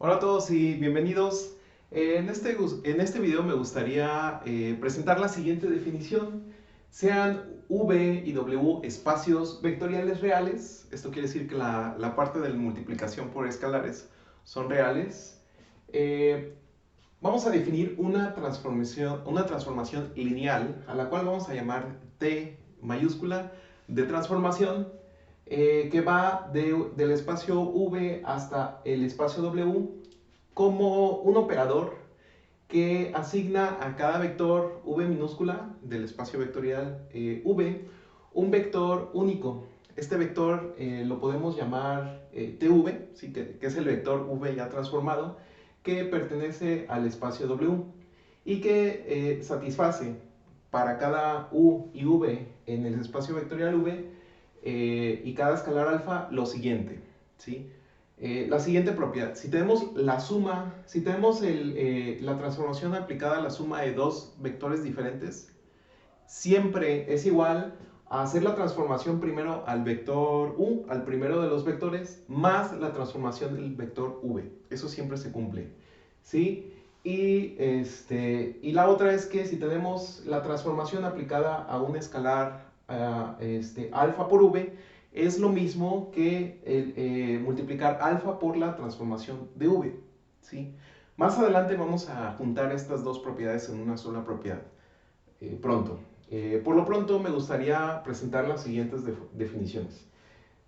Hola a todos y bienvenidos. En este video me gustaría presentar la siguiente definición. Sean V y W espacios vectoriales reales, esto quiere decir que la parte de la multiplicación por escalares son reales. Eh, Vamos a definir una transformación lineal a la cual vamos a llamar T mayúscula de transformación que va del espacio V hasta el espacio W como un operador que asigna a cada vector V minúscula del espacio vectorial V un vector único. Este vector lo podemos llamar TV, ¿sí? que es el vector V ya transformado, que pertenece al espacio W y que satisface para cada U y V en el espacio vectorial V y cada escalar alfa lo siguiente, ¿sí? La siguiente propiedad, si tenemos la suma, si tenemos la transformación aplicada a la suma de dos vectores diferentes, siempre es igual a hacer la transformación primero al vector U, al primero de los vectores, más la transformación del vector V. Eso siempre se cumple, ¿sí? Y la otra es que si tenemos la transformación aplicada a un escalar alfa por V, es lo mismo que multiplicar alfa por la transformación de V, ¿sí? Más adelante vamos a juntar estas dos propiedades en una sola propiedad, pronto. Por lo pronto me gustaría presentar las siguientes definiciones.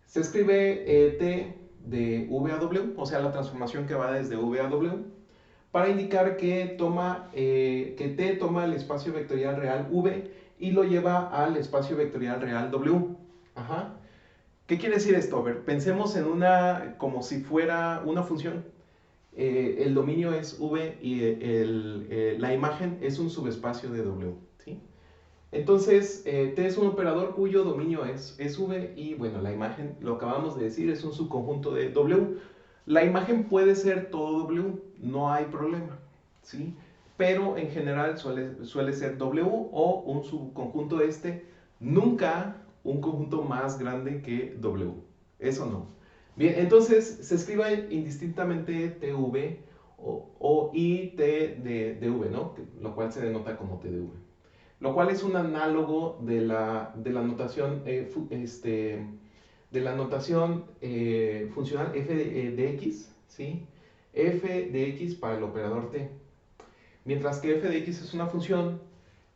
Se escribe T de V a W, o sea la transformación que va desde V a W, para indicar que T toma el espacio vectorial real V y lo lleva al espacio vectorial real W. Ajá. ¿Qué quiere decir esto? A ver, pensemos en como si fuera una función. El dominio es V y la imagen es un subespacio de W, ¿sí? Entonces, T es un operador cuyo dominio es V y bueno, la imagen, lo acabamos de decir, es un subconjunto de W. La imagen puede ser todo W, no hay problema, ¿sí? Pero en general suele ser W o un subconjunto de nunca un conjunto más grande que W. Eso no. Bien, entonces se escribe indistintamente TV y T de V, ¿no? Lo cual se denota como T de V, lo cual es un análogo de la notación, funcional f de x, ¿sí? F de x para el operador t. Mientras que f de x es una función,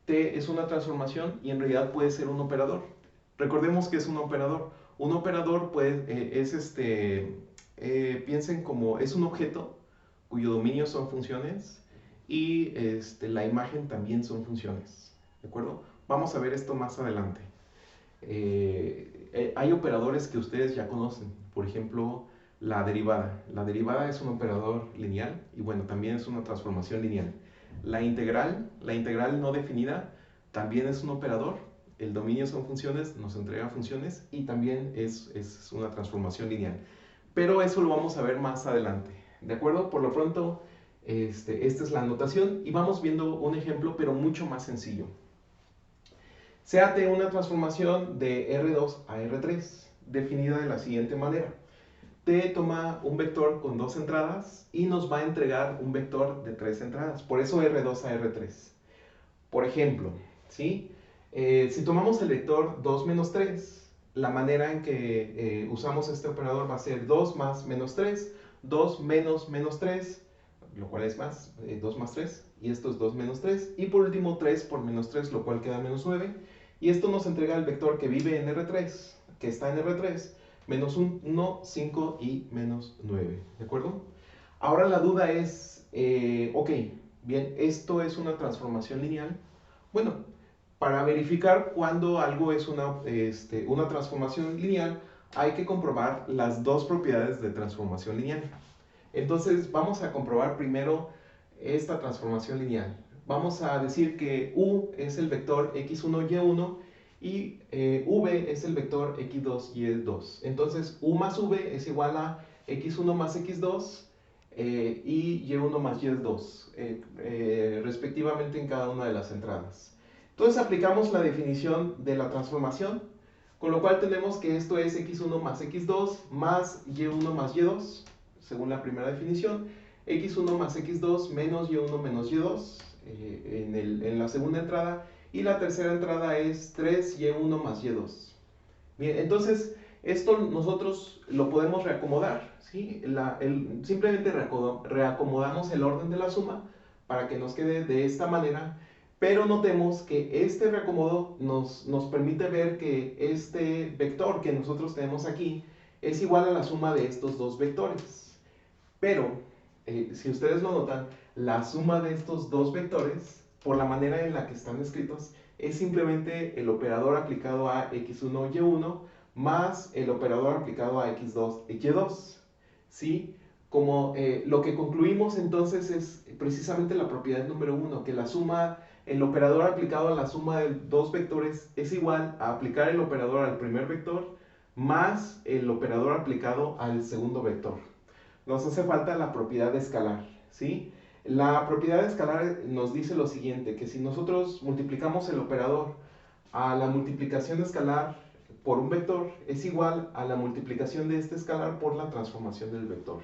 t es una transformación y en realidad puede ser un operador. Recordemos que es un operador. Un operador piensen como es un objeto cuyo dominio son funciones y la imagen también son funciones. ¿De acuerdo? Vamos a ver esto más adelante. Hay operadores que ustedes ya conocen, por ejemplo, la derivada. La derivada es un operador lineal y bueno, también es una transformación lineal. La integral no definida, también es un operador. El dominio son funciones, nos entrega funciones y también es una transformación lineal. Pero eso lo vamos a ver más adelante. ¿De acuerdo? Por lo pronto, esta es la notación y vamos viendo un ejemplo, pero mucho más sencillo. Se hace una transformación de R2 a R3, definida de la siguiente manera. T toma un vector con dos entradas y nos va a entregar un vector de tres entradas. Por eso R2 a R3. Por ejemplo, ¿sí? Si tomamos el vector 2 menos 3, la manera en que usamos este operador va a ser 2 más menos 3, 2 menos menos 3, lo cual es más, 2 más 3, y esto es 2 menos 3, y por último 3 por menos 3, lo cual queda menos 9, y esto nos entrega el vector que vive en R3, que está en R3, menos 1, 5 y menos 9, ¿de acuerdo? Ahora la duda es, ok, bien, esto es una transformación lineal. Bueno, para verificar cuando algo es una transformación lineal, hay que comprobar las dos propiedades de transformación lineal. Entonces, vamos a comprobar primero esta transformación lineal. Vamos a decir que U es el vector x1, y1 y V es el vector x2, y2. Entonces, U más V es igual a x1 más x2 y y1 más y2, respectivamente en cada una de las entradas. Entonces aplicamos la definición de la transformación, con lo cual tenemos que esto es x1 más x2 más y1 más y2, según la primera definición. x1 más x2 menos y1 menos y2 en la segunda entrada, y la tercera entrada es 3y1 más y2. Bien, entonces esto nosotros lo podemos reacomodar, ¿sí? Simplemente reacomodamos el orden de la suma para que nos quede de esta manera, pero notemos que este reacomodo nos permite ver que este vector que nosotros tenemos aquí es igual a la suma de estos dos vectores. Pero, si ustedes lo notan, la suma de estos dos vectores, por la manera en la que están escritos, es simplemente el operador aplicado a x1 y1 más el operador aplicado a x2 y2. ¿Sí? Como lo que concluimos entonces es precisamente la propiedad número 1, que la suma, el operador aplicado a la suma de dos vectores es igual a aplicar el operador al primer vector más el operador aplicado al segundo vector. Nos hace falta la propiedad escalar, ¿sí? La propiedad escalar nos dice lo siguiente, que si nosotros multiplicamos el operador a la multiplicación escalar por un vector, es igual a la multiplicación de este escalar por la transformación del vector.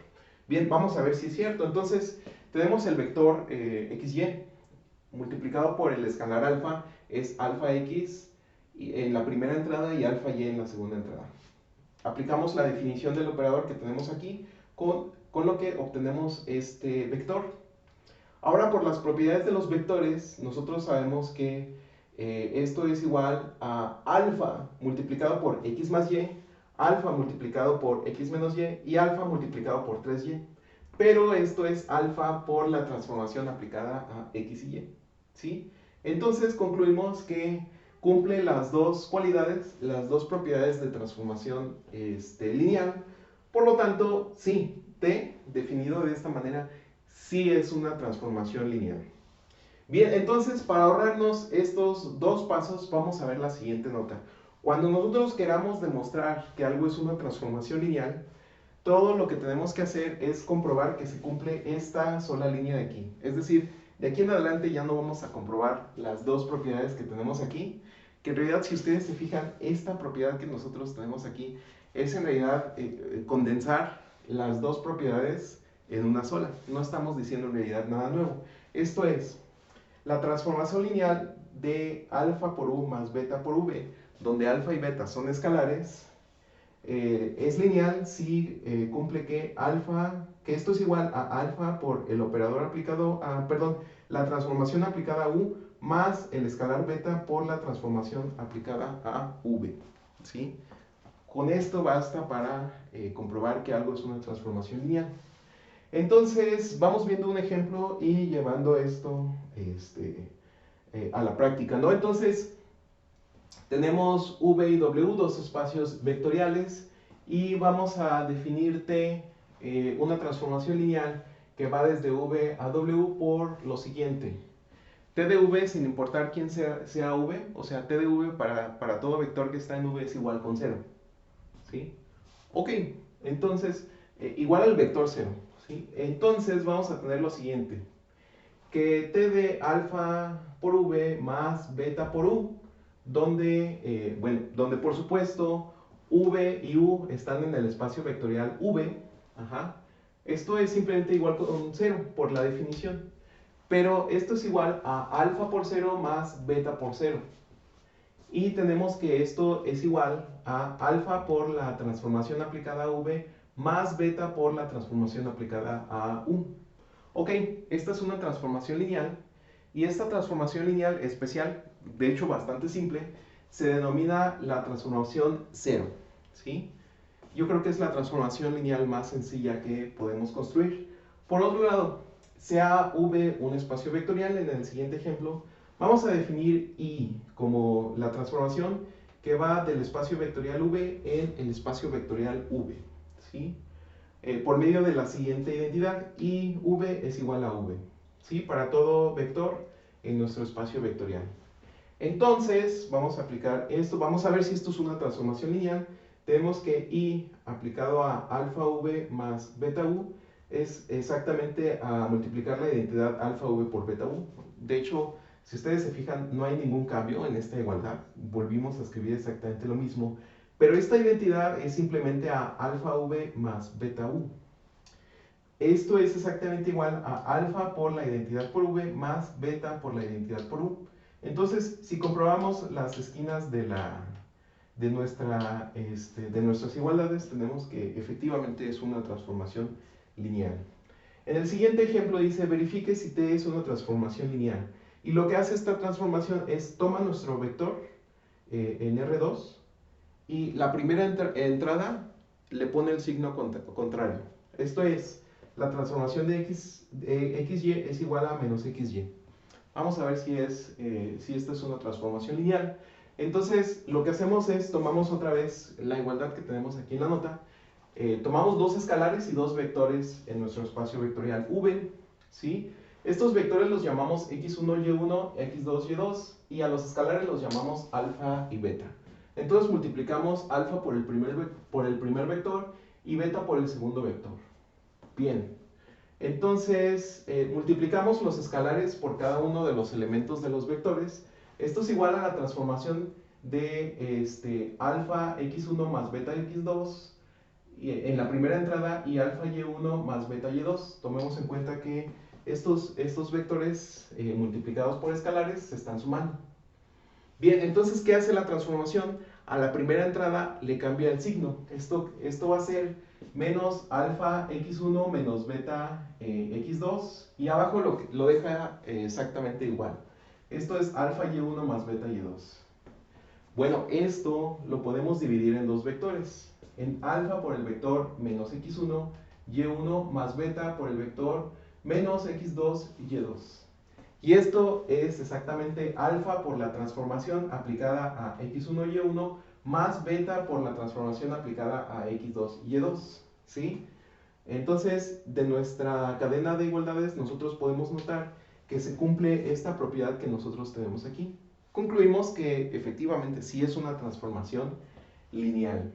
Bien, vamos a ver si es cierto. Entonces, tenemos el vector xy multiplicado por el escalar alfa, es alfa x en la primera entrada y alfa y en la segunda entrada. Aplicamos la definición del operador que tenemos aquí con lo que obtenemos este vector. Ahora, por las propiedades de los vectores, nosotros sabemos que esto es igual a alfa multiplicado por x más y, alfa multiplicado por x menos y alfa multiplicado por 3y. Pero esto es alfa por la transformación aplicada a x y y. ¿Sí? Entonces concluimos que cumple las dos cualidades, las dos propiedades de transformación lineal. Por lo tanto, sí, t, definido de esta manera, sí es una transformación lineal. Bien, entonces para ahorrarnos estos dos pasos, vamos a ver la siguiente nota. Cuando nosotros queramos demostrar que algo es una transformación lineal, todo lo que tenemos que hacer es comprobar que se cumple esta sola línea de aquí. Es decir, de aquí en adelante ya no vamos a comprobar las dos propiedades que tenemos aquí, que en realidad, si ustedes se fijan, esta propiedad que nosotros tenemos aquí es en realidad condensar las dos propiedades en una sola. No estamos diciendo en realidad nada nuevo. Esto es, la transformación lineal de alfa por u más beta por v, donde alfa y beta son escalares, es lineal si cumple que esto es igual a alfa por el operador aplicado a, perdón, la transformación aplicada a u más el escalar beta por la transformación aplicada a v. ¿Sí? Con esto basta para comprobar que algo es una transformación lineal. Entonces, vamos viendo un ejemplo y llevando esto a la práctica, ¿no? Entonces, tenemos v y w, dos espacios vectoriales, y vamos a definir t, una transformación lineal que va desde v a w por lo siguiente. T de v, sin importar quién sea v, o sea, t de v para todo vector que está en v es igual con 0. ¿Sí? Ok, entonces, igual al vector 0. ¿Sí? Entonces vamos a tener lo siguiente, que t de alfa por v más beta por u, donde, donde por supuesto v y u están en el espacio vectorial v. Ajá. Esto es simplemente igual con 0 por la definición, pero esto es igual a alfa por 0 más beta por 0. Y tenemos que esto es igual a alfa por la transformación aplicada a v más beta por la transformación aplicada a u. Ok, esta es una transformación lineal, y esta transformación lineal especial, de hecho bastante simple, se denomina la transformación 0. ¿Sí? Yo creo que es la transformación lineal más sencilla que podemos construir. Por otro lado, sea v un espacio vectorial, en el siguiente ejemplo vamos a definir I como la transformación que va del espacio vectorial v en el espacio vectorial v. ¿Sí? Por medio de la siguiente identidad, I v es igual a v. ¿Sí? Para todo vector en nuestro espacio vectorial. Entonces, vamos a aplicar esto, vamos a ver si esto es una transformación lineal. Tenemos que I aplicado a alfa v más beta u es exactamente a multiplicar la identidad alfa v por beta u. De hecho, si ustedes se fijan, no hay ningún cambio en esta igualdad. Volvimos a escribir exactamente lo mismo. Pero esta identidad es simplemente a alfa v más beta u. Esto es exactamente igual a alfa por la identidad por V más beta por la identidad por U. Entonces, si comprobamos las esquinas de nuestras igualdades, tenemos que efectivamente es una transformación lineal. En el siguiente ejemplo dice, verifique si T es una transformación lineal. Y lo que hace esta transformación es, toma nuestro vector en R2 y la primera entrada le pone el signo contrario. Esto es, la transformación de XY es igual a menos XY. Vamos a ver si esta es una transformación lineal. Entonces, lo que hacemos es, tomamos otra vez la igualdad que tenemos aquí en la nota, tomamos dos escalares y dos vectores en nuestro espacio vectorial V, ¿sí? Estos vectores los llamamos x1, y1, x2, y2, y a los escalares los llamamos alfa y beta. Entonces multiplicamos alfa por el primer vector y beta por el segundo vector. Bien, entonces multiplicamos los escalares por cada uno de los elementos de los vectores. Esto es igual a la transformación de alfa x1 más beta x2 en la primera entrada y alfa y1 más beta y2. Tomemos en cuenta que estos vectores multiplicados por escalares se están sumando. Bien, entonces, ¿qué hace la transformación? A la primera entrada le cambia el signo. Esto va a ser menos alfa x1 menos beta x2 y abajo lo deja exactamente igual. Esto es alfa y1 más beta y2. Bueno, esto lo podemos dividir en dos vectores. En alfa por el vector menos x1, y1 más beta por el vector menos x2, y2. Y esto es exactamente alfa por la transformación aplicada a x1, y1 más beta por la transformación aplicada a x2, y2. ¿Sí? Entonces, de nuestra cadena de igualdades, nosotros podemos notar que se cumple esta propiedad que nosotros tenemos aquí. Concluimos que efectivamente sí es una transformación lineal.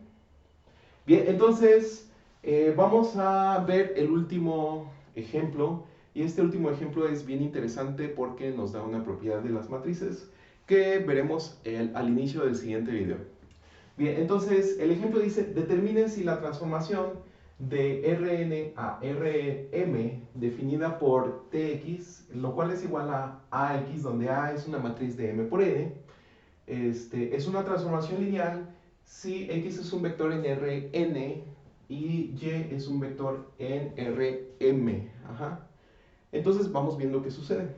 Bien, entonces vamos a ver el último ejemplo. Y este último ejemplo es bien interesante porque nos da una propiedad de las matrices que veremos al inicio del siguiente video. Bien, entonces el ejemplo dice, determine si la transformación de Rn a Rm definida por Tx, lo cual es igual a Ax, donde A es una matriz de M por N, es una transformación lineal si X es un vector en Rn y Y es un vector en Rm. Ajá. Entonces vamos viendo qué sucede.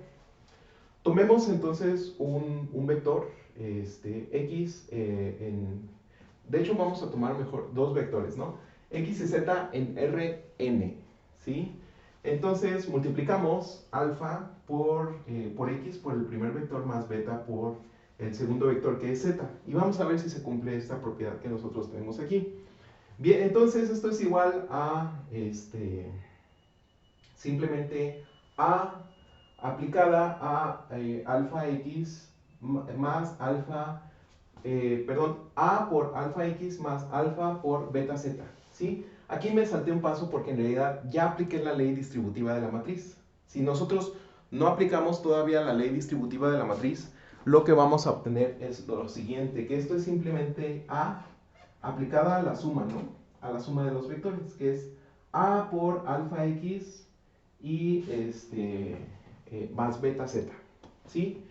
Tomemos entonces un vector X, de hecho vamos a tomar mejor dos vectores, ¿no? X y Z en Rn, ¿sí? Entonces multiplicamos alfa por X por el primer vector más beta por el segundo vector que es Z. Y vamos a ver si se cumple esta propiedad que nosotros tenemos aquí. Bien, entonces esto es igual a simplemente A aplicada a alfa X más alfa, A por alfa X más alfa por beta Z, ¿sí? Aquí me salté un paso porque en realidad ya apliqué la ley distributiva de la matriz. Si nosotros no aplicamos todavía la ley distributiva de la matriz, lo que vamos a obtener es lo siguiente, que esto es simplemente A aplicada a la suma, ¿no? A la suma de los vectores, que es A por alfa X y más beta Z, ¿sí?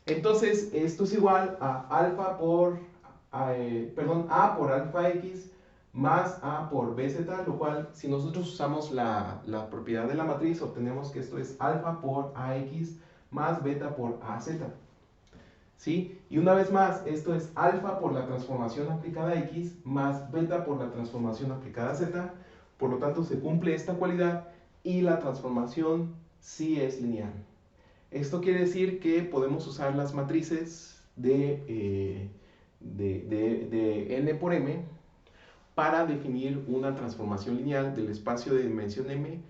Entonces, esto es igual a alfa por, A por alfa X más A por BZ, lo cual, si nosotros usamos la propiedad de la matriz, obtenemos que esto es alfa por AX más beta por AZ, ¿sí? Y una vez más, esto es alfa por la transformación aplicada a X más beta por la transformación aplicada a Z, por lo tanto se cumple esta cualidad y la transformación sí es lineal. Esto quiere decir que podemos usar las matrices de n por m para definir una transformación lineal del espacio de dimensión m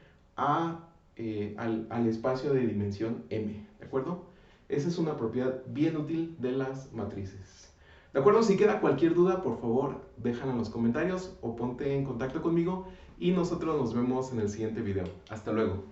al espacio de dimensión m, ¿de acuerdo? Esa es una propiedad bien útil de las matrices. ¿De acuerdo? Si queda cualquier duda, por favor, déjala en los comentarios o ponte en contacto conmigo y nosotros nos vemos en el siguiente video. Hasta luego.